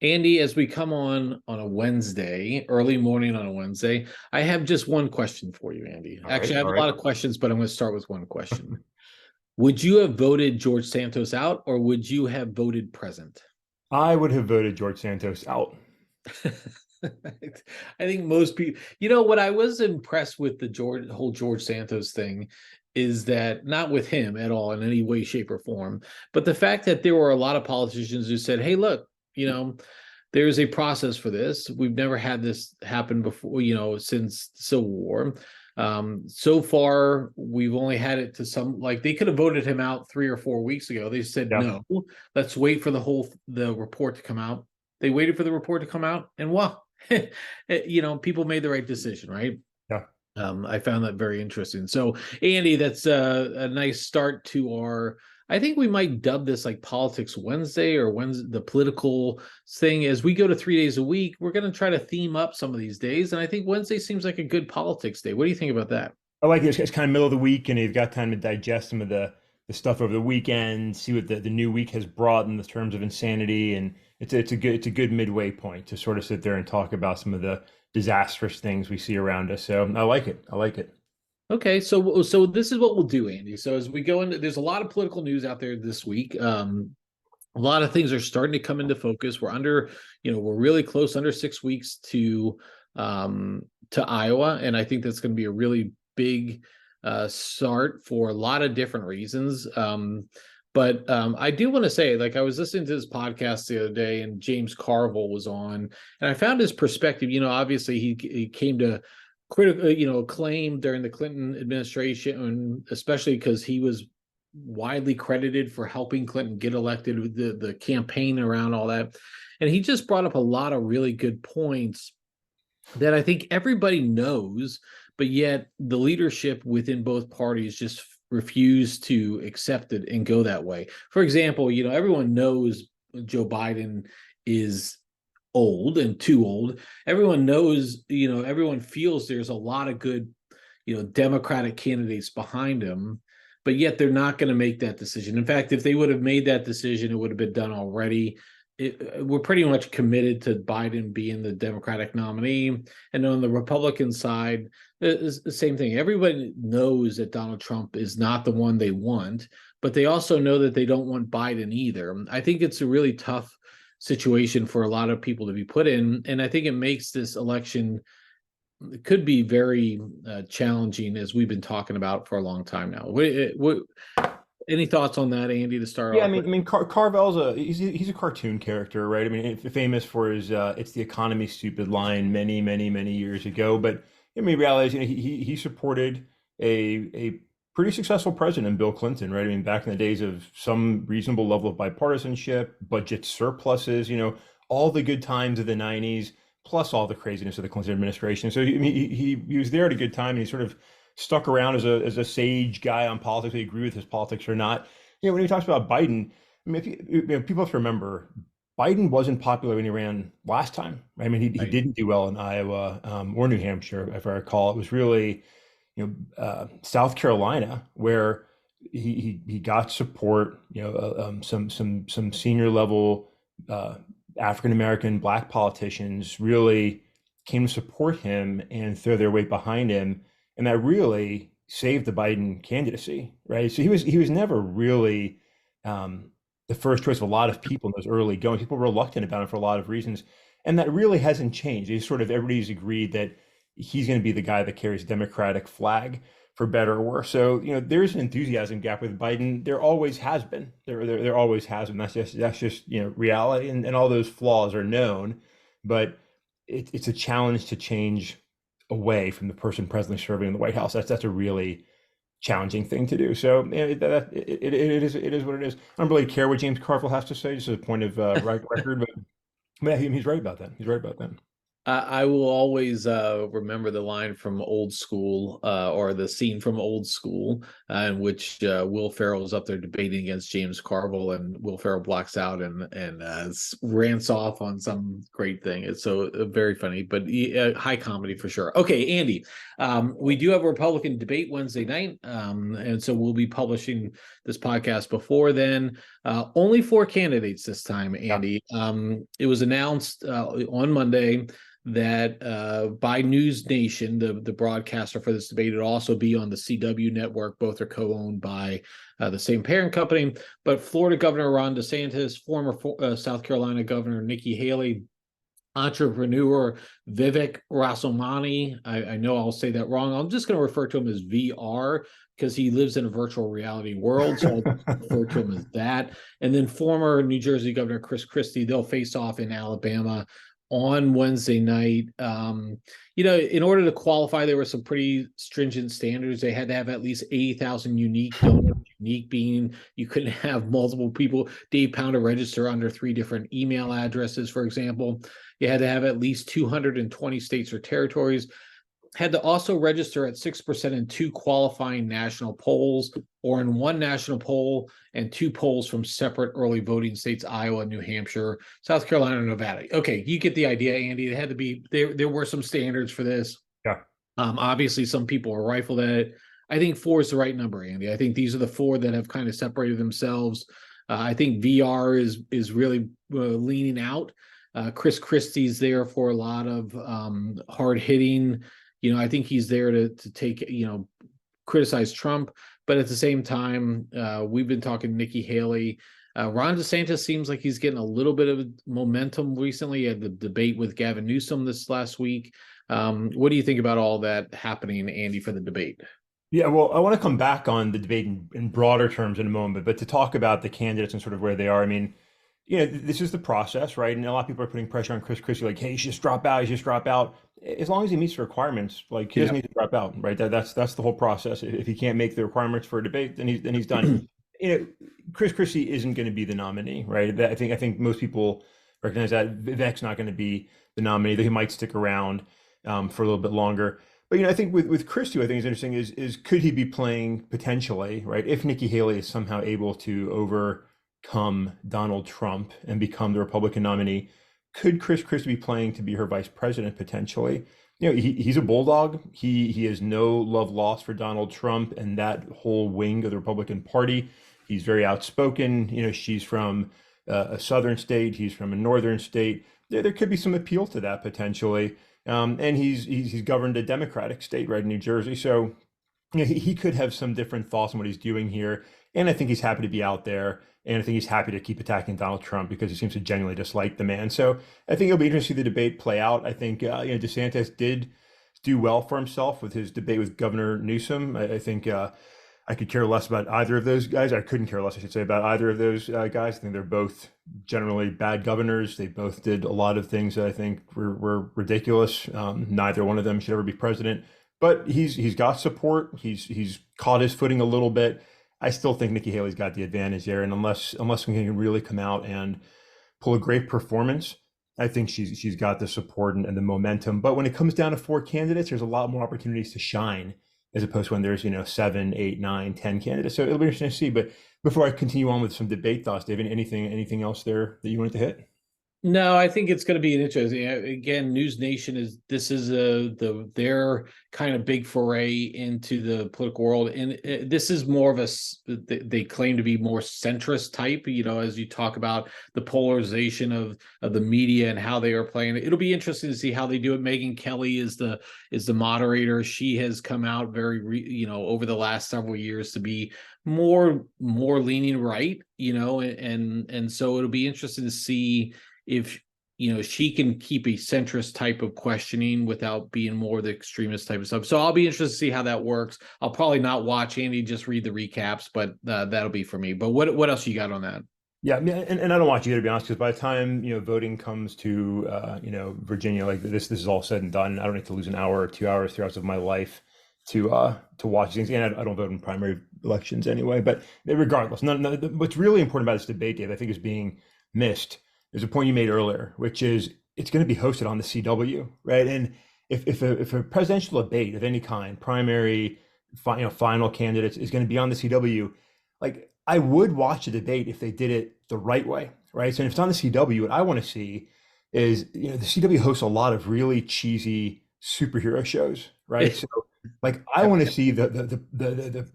Andy, as we come on a Wednesday, early morning on a Wednesday, I have just one question for you, Andy. All right, Actually, I have all a right. lot of questions, but I'm going to start with one question. Would you have voted George Santos out, or would you have voted present? I would have voted George Santos out. I think most people, what I was impressed with the whole George Santos thing is that not with him at all in any way, shape, or form, but the fact that there were a lot of politicians who said, "Hey, look, there's a process for this. We've never had this happen before, since the Civil War. So far, we've only had it to some like they could have voted him out 3 or 4 weeks ago. They said Yeah, no. Let's wait for the report to come out. They waited for the report to come out, and wow, people made the right decision, right? yeah. I found that very interesting. So, Andy, that's a nice start to our. I think we might dub this like Politics Wednesday or Wednesday, the political thing. As we go to 3 days a week, we're going to try to theme up some of these days. And I think Wednesday seems like a good politics day. What do you think about that? I like it. It's kind of middle of the week, and you've got time to digest some of the stuff over the weekend, see what the new week has brought in the terms of insanity, and it's a good midway point to sort of sit there and talk about some of the disastrous things we see around us. So I like it. I like it. Okay, so this is what we'll do, Andy. So as we go into, there's a lot of political news out there this week. A lot of things are starting to come into focus. We're really close, under 6 weeks to Iowa, and I think that's going to be a really big start for a lot of different reasons. But I do want to say, like, I was listening to this podcast the other day, and James Carville was on, and I found his perspective. Obviously he came to critical, acclaim during the Clinton administration, and especially because he was widely credited for helping Clinton get elected with the campaign around all that. And he just brought up a lot of really good points that I think everybody knows, but yet the leadership within both parties just refuse to accept it and go that way. For example, everyone knows Joe Biden is old and too old. Everyone knows, everyone feels there's a lot of good, Democratic candidates behind him, but yet they're not going to make that decision. In fact, if they would have made that decision, it would have been done already. We're pretty much committed to Biden being the Democratic nominee. And on the Republican side, it's the same thing. Everybody knows that Donald Trump is not the one they want, but they also know that they don't want Biden either. I think it's a really tough situation for a lot of people to be put in. And I think it makes this election, it could be very challenging, as we've been talking about for a long time now. Any thoughts on that, Andy, to start Yeah, I off mean, with? I mean, Carvel's he's a cartoon character, right? I mean, famous for his "It's the economy, stupid" line many, many, many years ago. But I mean, reality is, he supported a pretty successful president, Bill Clinton, right? I mean, back in the days of some reasonable level of bipartisanship, budget surpluses, all the good times of the '90s, plus all the craziness of the Clinton administration. So he was there at a good time, and he sort of stuck around as a sage guy on politics. We agree with his politics or not. When he talks about Biden, I mean, if people have to remember, Biden wasn't popular when he ran last time. Right? I mean, he Right. didn't do well in Iowa or New Hampshire, if I recall. It was really, South Carolina where he got support. Some senior level African American Black politicians really came to support him and throw their weight behind him, and that really saved the Biden candidacy, right? So he was never really the first choice of a lot of people in those early going. People were reluctant about him for a lot of reasons, and that really hasn't changed. It's sort of everybody's agreed that he's going to be the guy that carries the Democratic flag for better or worse. So there's an enthusiasm gap with Biden. There always has been. There always has been. That's just reality, and all those flaws are known, but it's a challenge to change away from the person presently serving in the White House. That's a really challenging thing to do. So it is what it is. I don't really care what James Carville has to say, just as a point of record, but yeah, he's right about that. He's right about that. I will always remember the line from Old School, or the scene from Old School, in which Will Ferrell is up there debating against James Carville, and Will Ferrell blacks out and rants off on some great thing. It's so very funny, but high comedy for sure. Okay, Andy, we do have a Republican debate Wednesday night, and so we'll be publishing this podcast before then. Only four candidates this time, Andy. It was announced on Monday that by News Nation, the broadcaster for this debate, it'll also be on the CW network. Both are co-owned by the same parent company. But Florida Governor Ron DeSantis, former South Carolina Governor Nikki Haley, entrepreneur Vivek Ramaswamy. I know I'll say that wrong. I'm just going to refer to him as VR because he lives in a virtual reality world. So I'll refer to him as that. And then former New Jersey Governor Chris Christie, they'll face off in Alabama on Wednesday night. In order to qualify, there were some pretty stringent standards. They had to have at least 80,000 unique donors, unique being you couldn't have multiple people. Dave Pounder register under 3 different email addresses, for example. You had to have at least 220 states or territories. Had to also register at 6% in 2 qualifying national polls, or in 1 national poll and 2 polls from separate early voting states, Iowa, New Hampshire, South Carolina, and Nevada. Okay, you get the idea, Andy. It had to be there were some standards for this. Yeah. Obviously, some people are rifled at it. I think 4 is the right number, Andy. I think these are the 4 that have kind of separated themselves. I think VR is really leaning out. Chris Christie's there for a lot of hard hitting. I think he's there to take, criticize Trump, but at the same time, we've been talking to Nikki Haley. Ron DeSantis seems like he's getting a little bit of momentum recently. He had the debate with Gavin Newsom this last week. What do you think about all that happening, Andy, for the debate? Yeah, well, I want to come back on the debate in broader terms in a moment, but to talk about the candidates and sort of where they are, I mean, this is the process, right? And a lot of people are putting pressure on Chris Christie, like, hey, you should just drop out, you should just drop out. As long as he meets the requirements, like he doesn't need to drop out, right? That's the whole process. If he can't make the requirements for a debate, then he's done. Chris Christie isn't going to be the nominee, right? I think most people recognize that Vivek's not going to be the nominee. That he might stick around for a little bit longer. But I think with Christie, I think is interesting is could he be playing potentially, right? If Nikki Haley is somehow able to overcome Donald Trump and become the Republican nominee, could Chris Christie be playing to be her vice president potentially? He's a bulldog. He has no love lost for Donald Trump and that whole wing of the Republican Party. He's very outspoken. She's from a southern state. He's from a northern state. There could be some appeal to that potentially. And he's governed a Democratic state, right, in New Jersey. So he could have some different thoughts on what he's doing here. And I think he's happy to be out there. And I think he's happy to keep attacking Donald Trump because he seems to genuinely dislike the man. So I think it'll be interesting to see the debate play out. I think DeSantis did do well for himself with his debate with Governor Newsom. I think I could care less about either of those guys. I couldn't care less, I should say, about either of those guys. I think they're both generally bad governors. They both did a lot of things that I think were ridiculous. Neither one of them should ever be president. But he's got support. He's caught his footing a little bit. I still think Nikki Haley's got the advantage there, and unless we can really come out and pull a great performance, I think she's got the support and the momentum. But when it comes down to 4 candidates, there's a lot more opportunities to shine as opposed to when there's 7, 8, 9, 10 candidates. So it'll be interesting to see. But before I continue on with some debate thoughts, David, anything else there that you wanted to hit? No, I think it's going to be an interesting. Again, News Nation is their kind of big foray into the political world, and this is more of they claim to be more centrist type. As you talk about the polarization of the media and how they are playing it, it'll be interesting to see how they do it. Megyn Kelly is the moderator. She has come out very over the last several years to be more leaning right. And so it'll be interesting to see if she can keep a centrist type of questioning without being more the extremist type of stuff. So I'll be interested to see how that works. I'll probably not watch Andy, just read the recaps, but that'll be for me. But what else you got on that? Yeah, and I don't want you to be honest, because by the time voting comes to Virginia, like this is all said and done, I don't need to lose an hour or 2 hours, 3 hours of my life to watch things. And I don't vote in primary elections anyway. But regardless, what's really important about this debate, Dave, I think is being missed. There's a point you made earlier, which is it's going to be hosted on the CW, right? And if a presidential debate of any kind, primary, final candidates is going to be on the CW, like I would watch a debate if they did it the right way, right? So if it's on the CW, what I want to see is, the CW hosts a lot of really cheesy superhero shows, right? So like I want to see the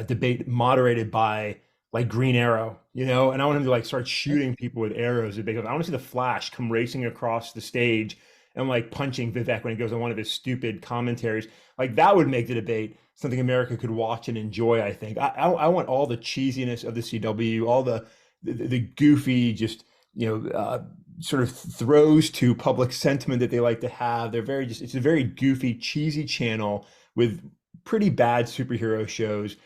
debate moderated by like Green Arrow, and I want him to like start shooting people with arrows. I want to see the Flash come racing across the stage and like punching Vivek when he goes on one of his stupid commentaries. Like that would make the debate something America could watch and enjoy. I think I want all the cheesiness of the CW, all the goofy, just sort of throws to public sentiment that they like to have. It's a very goofy, cheesy channel with pretty bad superhero shows.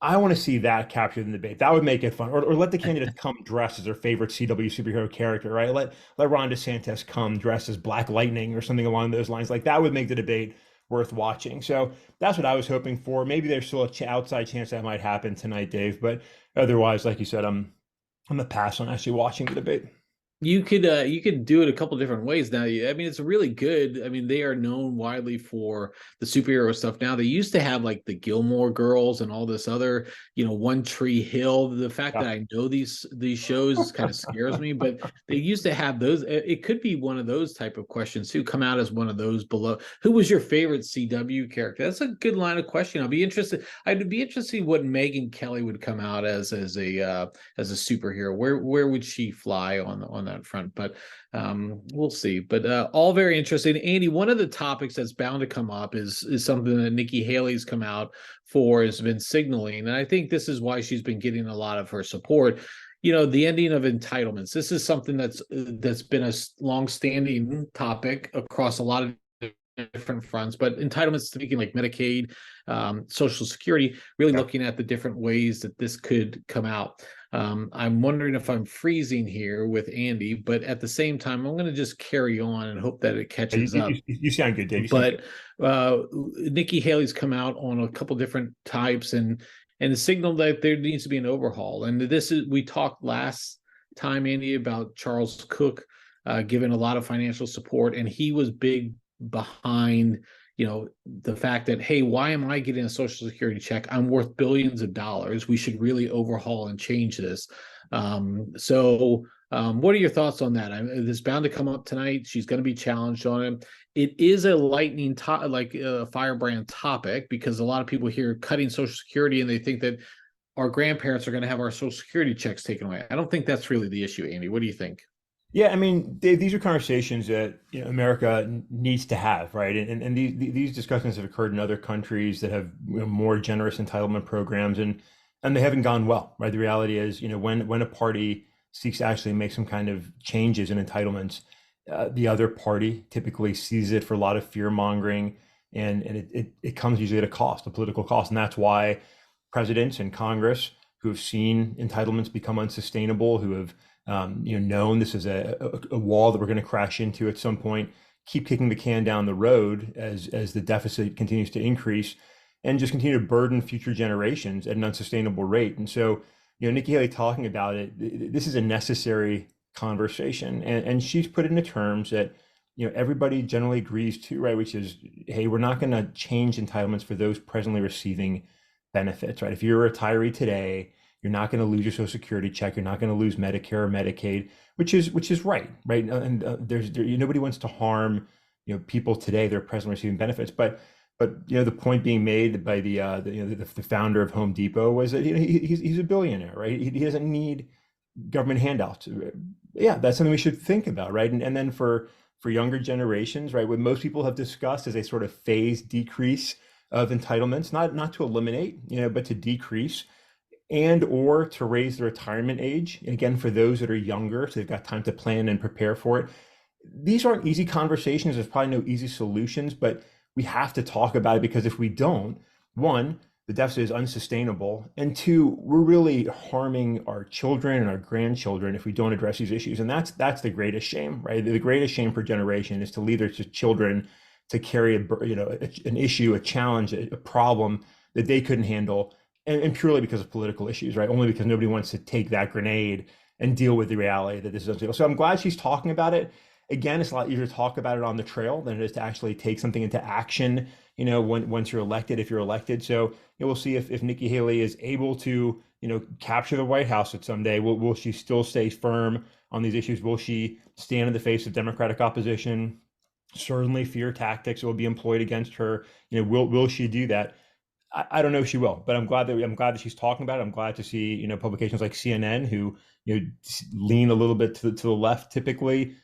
I want to see that captured in the debate. That would make it fun. Or let the candidates come dressed as their favorite CW superhero character, right? Let Ron DeSantis come dressed as Black Lightning or something along those lines. Like that would make the debate worth watching. So that's what I was hoping for. Maybe there's still a outside chance that might happen tonight, Dave. But otherwise, like you said, I'm a pass on actually watching the debate. You could do it a couple different ways now. I mean, it's really good. I mean, they are known widely for the superhero stuff now. They used to have like the Gilmore Girls and all this other, One Tree Hill. The fact that Yeah. I know these shows kind of scares me, but they used to have those. It could be one of those type of questions too. Come out as one of those below. Who was your favorite CW character? That's a good line of question. I'd be interested to see what Megyn Kelly would come out as a superhero. Where would she fly on that front? But we'll see. But all very interesting. Andy, one of the topics that's bound to come up is something that Nikki Haley's come out for, has been signaling, and I think this is why she's been getting a lot of her support. The ending of entitlements. This is something that's been a long-standing topic across a lot of different fronts, but entitlements, speaking like Medicaid, Social Security, really looking at the different ways that this could come out. I'm wondering if I'm freezing here with Andy, but at the same time, I'm going to just carry on and hope that it catches up. You sound good, Dave. You sound But Nikki Haley's come out on a couple different types and signaled that there needs to be an overhaul. And we talked last time, Andy, about Charles Cook giving a lot of financial support, and he was big behind the fact that, hey, why am I getting a Social Security check? I'm worth billions of dollars. We should really overhaul and change this. What are your thoughts on that? It's bound to come up tonight. She's going to be challenged on it. It is a lightning like a firebrand topic, because a lot of people hear cutting Social Security and they think that our grandparents are going to have our Social Security checks taken away. I don't think that's really the issue, Andy. What do you think? Yeah, I mean, Dave, these are conversations that America needs to have, right? And these discussions have occurred in other countries that have more generous entitlement programs, and they haven't gone well, right? The reality is, when a party seeks to actually make some kind of changes in entitlements, the other party typically sees it for a lot of fear mongering, and it comes usually at a cost, a political cost, and that's why presidents and Congress who have seen entitlements become unsustainable, who have known this is a wall that we're going to crash into at some point, keep kicking the can down the road as the deficit continues to increase, and just continue to burden future generations at an unsustainable rate. And so, Nikki Haley talking about it, this is a necessary conversation, and she's put it into terms that everybody generally agrees to, right? Which is, hey, we're not going to change entitlements for those presently receiving benefits, right? If you're a retiree today, you're not going to lose your Social Security check. You're not going to lose Medicare or Medicaid, which is right? And nobody wants to harm people today. They're presently receiving benefits, but the point being made by the founder of Home Depot was that he's a billionaire, right? He doesn't need government handouts. Yeah, that's something we should think about, right? And then for younger generations, right, what most people have discussed is a sort of phased decrease of entitlements, not to eliminate, but to decrease, and or to raise the retirement age. And again, for those that are younger, so they've got time to plan and prepare for it. These aren't easy conversations. There's probably no easy solutions, but we have to talk about it, because if we don't, one, the deficit is unsustainable, and two, we're really harming our children and our grandchildren if we don't address these issues. And that's the greatest shame, right? The greatest shame per generation is to leave their children to carry an issue, a challenge, a problem that they couldn't handle, and purely because of political issues, right? Only because nobody wants to take that grenade and deal with the reality that this is unstable. So I'm glad she's talking about it. Again, it's a lot easier to talk about it on the trail than it is to actually take something into action, once you're elected, if you're elected. So we'll see if Nikki Haley is able to, capture the White House at some day. Will she still stay firm on these issues? Will she stand in the face of Democratic opposition? Certainly, fear tactics will be employed against her. Will she do that? I don't know if she will, but I'm glad that she's talking about it. I'm glad to see publications like CNN who lean a little bit to the left typically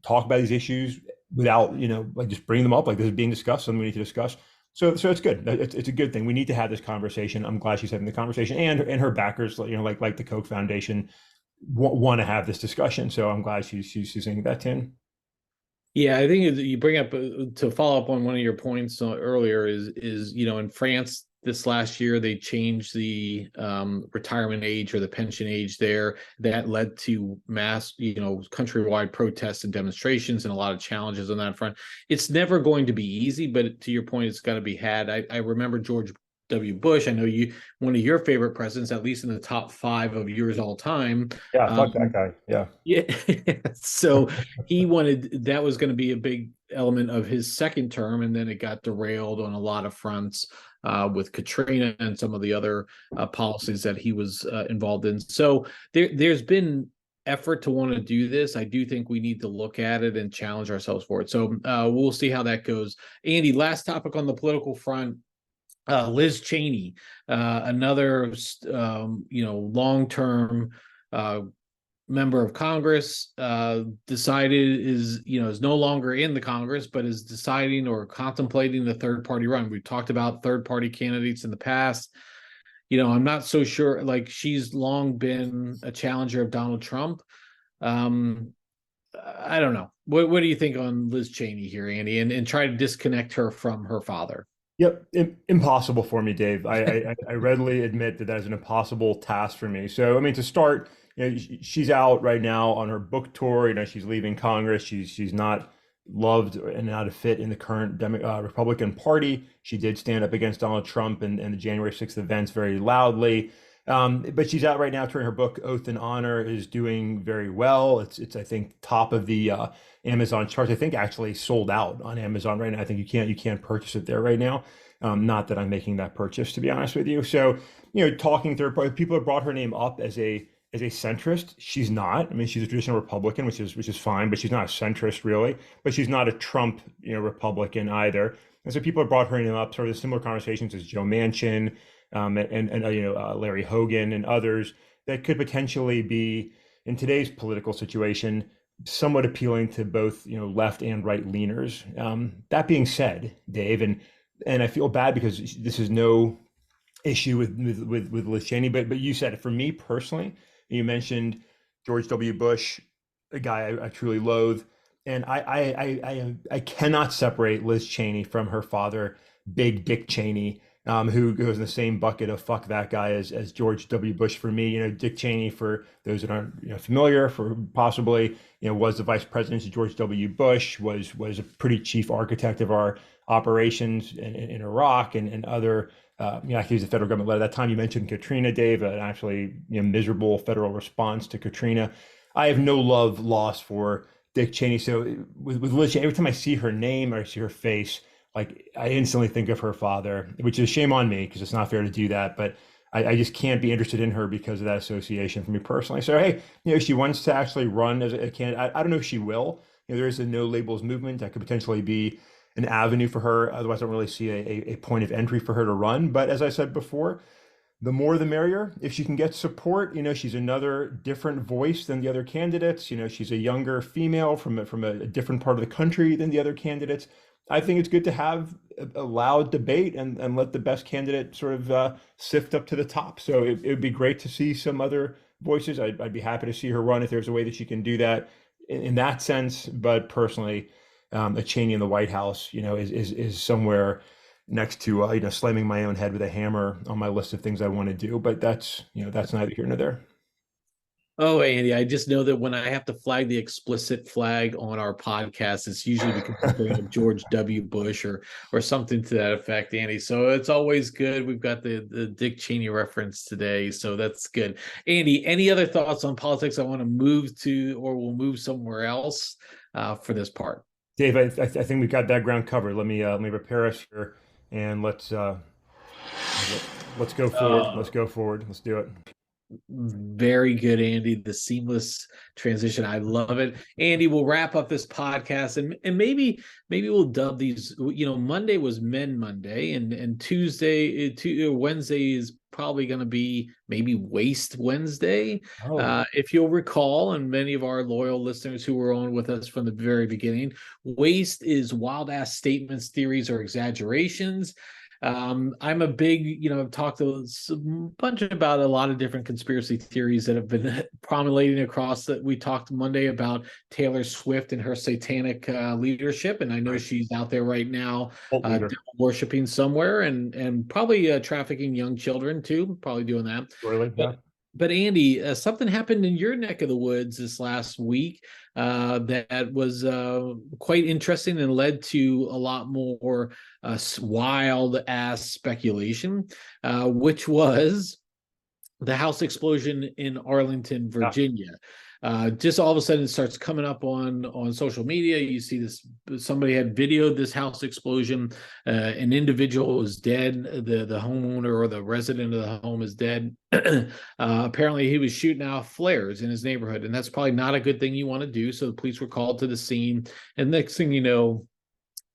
talk about these issues without like just bringing them up like this is being discussed, something we need to discuss. So it's good. It's a good thing. We need to have this conversation. I'm glad she's having the conversation, and her backers, like the Koch Foundation, want to have this discussion. So I'm glad she's saying that, Tim. Yeah, I think you bring up to follow up on one of your points earlier is in France this last year they changed the retirement age or the pension age there. That led to mass countrywide protests and demonstrations and a lot of challenges on that front. It's never going to be easy, but to your point, it's got to be had. I remember George W. Bush. I know one of your favorite presidents, at least in the top five of yours all time. Yeah, fuck that Um, guy. Yeah. yeah. So he wanted that was going to be a big element of his second term, and then it got derailed on a lot of fronts with Katrina and some of the other policies that he was involved in. So there's been effort to want to do this. I do think we need to look at it and challenge ourselves for it. So we'll see how that goes. Andy, last topic on the political front. Liz Cheney, another long-term member of Congress, decided is no longer in the Congress, but is deciding or contemplating the third party run. We've talked about third party candidates in the past. I'm not so sure. Like, she's long been a challenger of Donald Trump. I don't know. What do you think on Liz Cheney here, Andy, and try to disconnect her from her father? Yep, impossible for me, Dave. I readily admit that is an impossible task for me. So, I mean, to start, she's out right now on her book tour. She's leaving Congress. She's not loved and not a fit in the current Republican Party. She did stand up against Donald Trump and the January 6th events very loudly. But she's out right now touring her book. Oath and Honor is doing very well. It's I think top of the Amazon charts. I think actually sold out on Amazon right now. I think you can't purchase it there right now. Not that I'm making that purchase, to be honest with you. So talking third party, people have brought her name up as a centrist. She's not. I mean, she's a traditional Republican, which is fine, but she's not a centrist really. But she's not a Trump Republican either. And so people have brought her name up, sort of similar conversations as Joe Manchin. Larry Hogan and others that could potentially be in today's political situation somewhat appealing to both left and right leaners. That being said, Dave, and I feel bad because this is no issue with Liz Cheney, but you said it. For me personally, you mentioned George W. Bush, a guy I truly loathe, and I cannot separate Liz Cheney from her father, Big Dick Cheney. Who goes in the same bucket of fuck that guy as George W. Bush for me. Dick Cheney, for those that aren't familiar, for possibly was the vice president of George W. Bush, was a pretty chief architect of our operations in Iraq and other. He was the federal government led at that time. You mentioned Katrina, Dave, an actually miserable federal response to Katrina. I have no love lost for Dick Cheney. So with Liz Cheney, every time I see her name or I see her face, like I instantly think of her father, which is shame on me because it's not fair to do that. But I just can't be interested in her because of that association for me personally. So hey, she wants to actually run as a candidate. I don't know if she will. There is a no labels movement that could potentially be an avenue for her. Otherwise, I don't really see a point of entry for her to run. But as I said before, the more the merrier. If she can get support, she's another different voice than the other candidates. She's a younger female from a different part of the country than the other candidates. I think it's good to have a loud debate and let the best candidate sort of sift up to the top. So it would be great to see some other voices. I'd be happy to see her run if there's a way that she can do that in that sense. But personally, a Cheney in the White House, is somewhere next to slamming my own head with a hammer on my list of things I want to do. But that's neither here nor there. Oh, Andy, I just know that when I have to flag the explicit flag on our podcast, it's usually because we bring up George W. Bush or something to that effect, Andy. So it's always good. We've got the Dick Cheney reference today, so that's good. Andy, any other thoughts on politics I want to move to, or we'll move somewhere else for this part? Dave, I think we've got that ground covered. Let me prepare us here, and let's go forward. Let's go forward. Let's do it. Very good, Andy. The seamless transition. I love it. Andy, we'll wrap up this podcast and maybe we'll dub these. Monday was Men Monday, and Wednesday is probably going to be maybe Waste Wednesday. Oh, If you'll recall, and many of our loyal listeners who were on with us from the very beginning, waste is wild ass statements, theories, or exaggerations. I'm a big, I've talked a bunch about a lot of different conspiracy theories that have been promulgating across that. We talked Monday about Taylor Swift and her satanic leadership, and I know right. she's out there right now Cult leader. devil worshiping somewhere, and probably trafficking young children too, probably doing that. Really? But Yeah. but Andy, something happened in your neck of the woods this last week that was quite interesting and led to a lot more wild ass speculation, which was the house explosion in Arlington, Yeah. Virginia. Just all of a sudden it starts coming up on social media. You see this, somebody had videoed this house explosion. An individual was dead. The homeowner or the resident of the home is dead. Apparently he was shooting off flares in his neighborhood, and that's probably not a good thing you want to do. So the police were called to the scene, and next thing you know,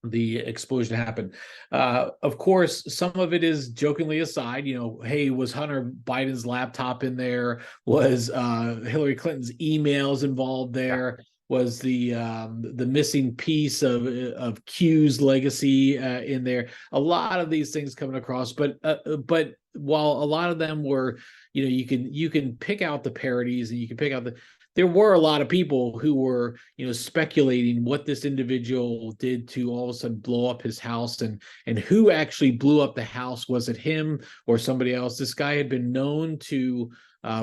the explosion happened. Of course, some of it is jokingly aside. Hey, was Hunter Biden's laptop in there? Was Hillary Clinton's emails involved Yeah. there? Was the missing piece of Q's legacy in there? A lot of these things coming across, but while a lot of them were, you can pick out the parodies, and you can pick out there were a lot of people who were, speculating what this individual did to all of a sudden blow up his house, and who actually blew up the house. Was it him or somebody else? This guy had been known to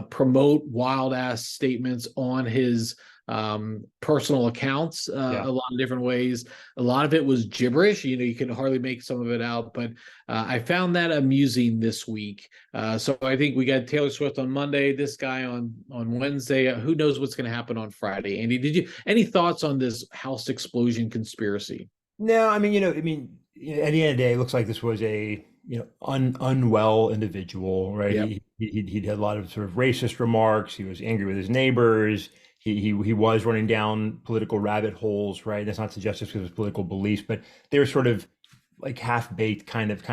promote wild ass statements on his personal accounts Yeah. a lot of different ways. A lot of it was gibberish. You can hardly make some of it out, but I found that amusing this week. So I think we got Taylor Swift on Monday, this guy on Wednesday. Who knows what's going to happen on Friday? Andy, did you any thoughts on this house explosion conspiracy? No, at the end of the day, it looks like this was a unwell individual, right? Yep. He had a lot of sort of racist remarks. He was angry with his neighbors. He was running down political rabbit holes, right? That's not suggested because of his political beliefs, but they were sort of like half baked, kind of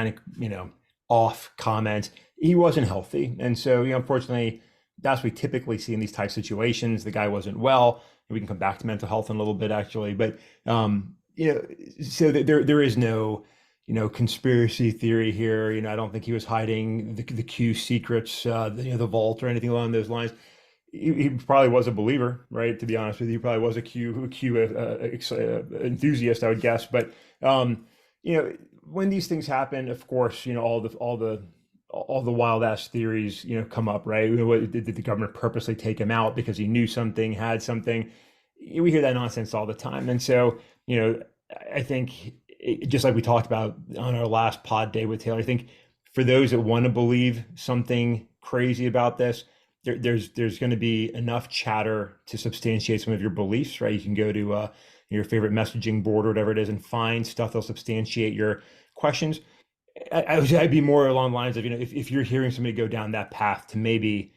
off comments. He wasn't healthy, and so unfortunately, that's what we typically see in these type situations. The guy wasn't well. We can come back to mental health in a little bit, actually, but so there is no conspiracy theory here. I don't think he was hiding the Q secrets, the vault or anything along those lines. He probably was a believer, right? To be honest with you, he probably was a Q enthusiast, I would guess. But when these things happen, of course, all the wild ass theories, come up, right? Did the government purposely take him out because he knew something, had something? We hear that nonsense all the time, and so I think just like we talked about on our last pod day with Taylor, I think for those that want to believe something crazy about this, there's going to be enough chatter to substantiate some of your beliefs, right? You can go to your favorite messaging board or whatever it is and find stuff that'll substantiate your questions. I'd be more along the lines of, if you're hearing somebody go down that path, to maybe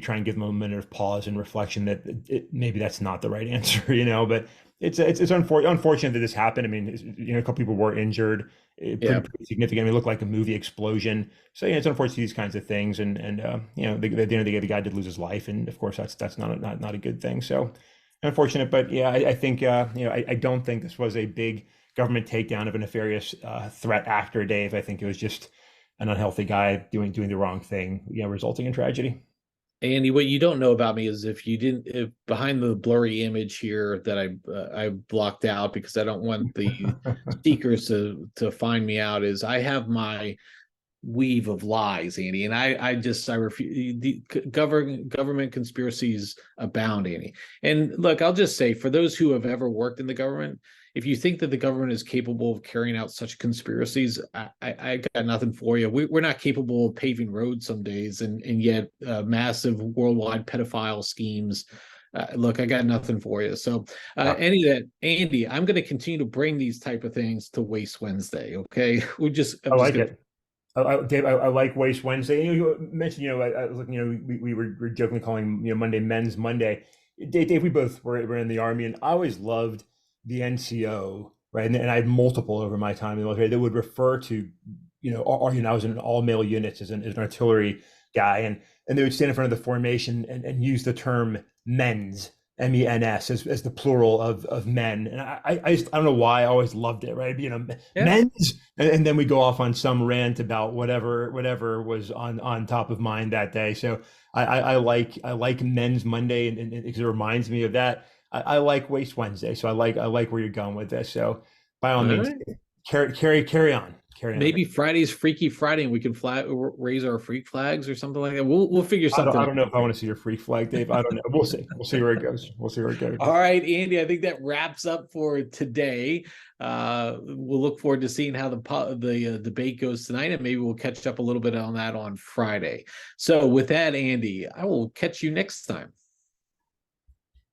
try and give them a minute of pause and reflection that maybe that's not the right answer, but it's unfortunate that this happened. A couple people were injured, pretty significant. It looked like a movie explosion. So it's unfortunate these kinds of things, and at the end of the day, the guy did lose his life, and of course that's not a good thing. So unfortunate, but yeah, I think I don't think this was a big government takedown of a nefarious threat actor, Dave. I think it was just an unhealthy guy doing the wrong thing, resulting in tragedy. Andy, what you don't know about me is if behind the blurry image here that I blocked out because I don't want the seekers to find me out, is I have my weave of lies, Andy. And I refuse. The government conspiracies abound, Andy. And look, I'll just say, for those who have ever worked in the government, if you think that the government is capable of carrying out such conspiracies, I got nothing for you. We're not capable of paving roads some days, and yet massive worldwide pedophile schemes. Look, I got nothing for you. So, Andy, I'm going to continue to bring these type of things to Waste Wednesday. Okay, I I'm just like going to. it. Dave, I like Waste Wednesday. You mentioned, I was looking, we were jokingly calling, Monday Men's Monday. Dave, we both were in the Army, and I always loved the NCO, right? And I had multiple over my time in the military that would refer to, I was in all male units as an artillery guy, and they would stand in front of the formation and use the term men's. MENS as the plural of men, and I don't know why I always loved it, right? Yeah. Men's, and then we go off on some rant about whatever was on top of mind that day. So I like Men's Monday, and it reminds me of that. I like Waste Wednesday, so I like where you're going with this. So by all All means, right. carry on. Maybe Friday's Freaky Friday, and we can raise our freak flags or something like that. We'll figure I don't, something I out. don't know if I want to see your free flag, Dave. I don't know. We'll see. We'll see where it goes. We'll see where it goes. All right, Andy, I think that wraps up for today. We'll look forward to seeing how the debate goes tonight, and maybe we'll catch up a little bit on that on Friday. So with that, Andy, I will catch you next time.